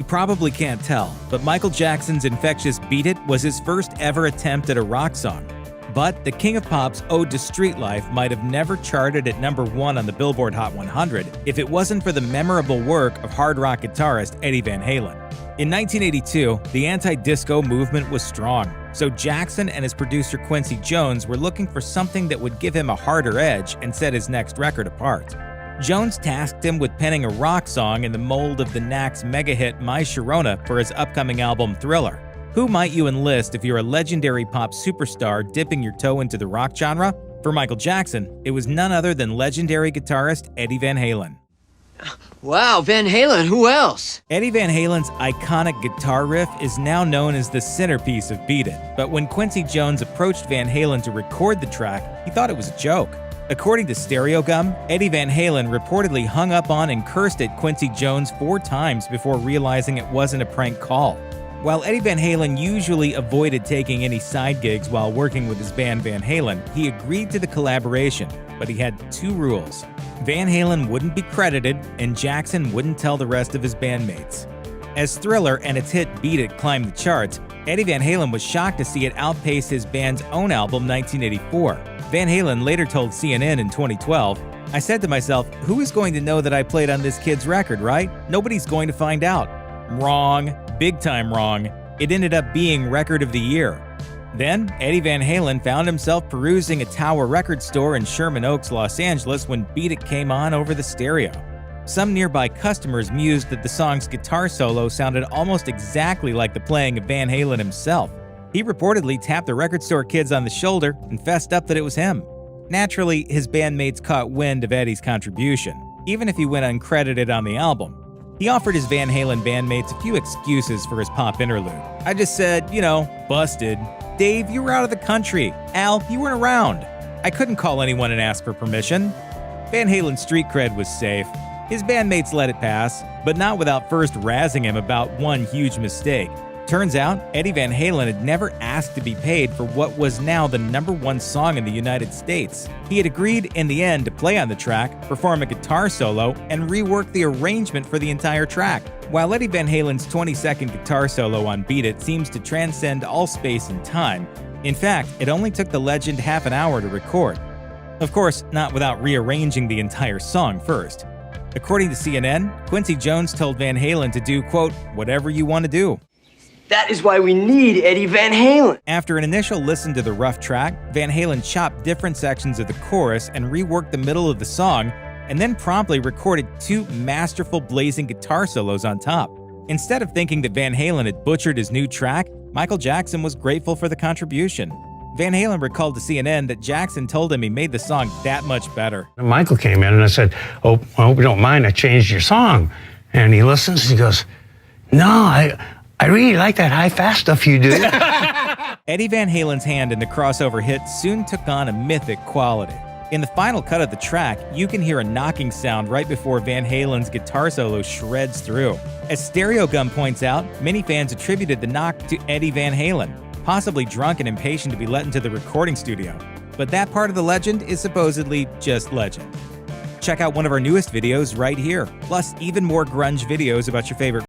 probably can't tell, but Michael Jackson's infectious Beat It was his first ever attempt at a rock song. But the King of Pop's Ode to Street Life might have never charted at #1 on the Billboard Hot 100 if it wasn't for the memorable work of hard rock guitarist Eddie Van Halen. In 1982, the anti-disco movement was strong, so Jackson and his producer Quincy Jones were looking for something that would give him a harder edge and set his next record apart. Jones tasked him with penning a rock song in the mold of the Knack's mega-hit My Sharona for his upcoming album Thriller. Who might you enlist if you're a legendary pop superstar dipping your toe into the rock genre? For Michael Jackson, it was none other than legendary guitarist Eddie Van Halen. Wow, Van Halen, who else? Eddie Van Halen's iconic guitar riff is now known as the centerpiece of Beat It, but when Quincy Jones approached Van Halen to record the track, he thought it was a joke. According to Stereo Gum, Eddie Van Halen reportedly hung up on and cursed at Quincy Jones 4 times before realizing it wasn't a prank call. While Eddie Van Halen usually avoided taking any side gigs while working with his band Van Halen, he agreed to the collaboration, but he had 2 rules. Van Halen wouldn't be credited, and Jackson wouldn't tell the rest of his bandmates. As Thriller and its hit Beat It climbed the charts, Eddie Van Halen was shocked to see it outpace his band's own album 1984. Van Halen later told CNN in 2012, "I said to myself, who is going to know that I played on this kid's record, right? Nobody's going to find out." Wrong. Big time wrong. It ended up being Record of the Year. Then, Eddie Van Halen found himself perusing a Tower record store in Sherman Oaks, Los Angeles when Beat It came on over the stereo. Some nearby customers mused that the song's guitar solo sounded almost exactly like the playing of Van Halen himself. He reportedly tapped the record store kids on the shoulder and fessed up that it was him. Naturally, his bandmates caught wind of Eddie's contribution, even if he went uncredited on the album. He offered his Van Halen bandmates a few excuses for his pop interlude. "I just said, busted. Dave, you were out of the country. Al, you weren't around. I couldn't call anyone and ask for permission." Van Halen's street cred was safe. His bandmates let it pass, but not without first razzing him about one huge mistake. Turns out, Eddie Van Halen had never asked to be paid for what was now the #1 song in the United States. He had agreed in the end to play on the track, perform a guitar solo, and rework the arrangement for the entire track. While Eddie Van Halen's 20-second guitar solo on Beat It seems to transcend all space and time, in fact, it only took the legend half an hour to record. Of course, not without rearranging the entire song first. According to CNN, Quincy Jones told Van Halen to do, quote, "whatever you want to do." That is why we need Eddie Van Halen. After an initial listen to the rough track, Van Halen chopped different sections of the chorus and reworked the middle of the song, and then promptly recorded 2 masterful blazing guitar solos on top. Instead of thinking that Van Halen had butchered his new track, Michael Jackson was grateful for the contribution. Van Halen recalled to CNN that Jackson told him he made the song that much better. Michael came in and I said, "Oh, I hope you don't mind, I changed your song." And he listens and he goes, "No, I really like that high-fast stuff you do." Eddie Van Halen's hand in the crossover hit soon took on a mythic quality. In the final cut of the track, you can hear a knocking sound right before Van Halen's guitar solo shreds through. As Stereo Gum points out, many fans attributed the knock to Eddie Van Halen, possibly drunk and impatient to be let into the recording studio. But that part of the legend is supposedly just legend. Check out one of our newest videos right here, plus even more grunge videos about your favorite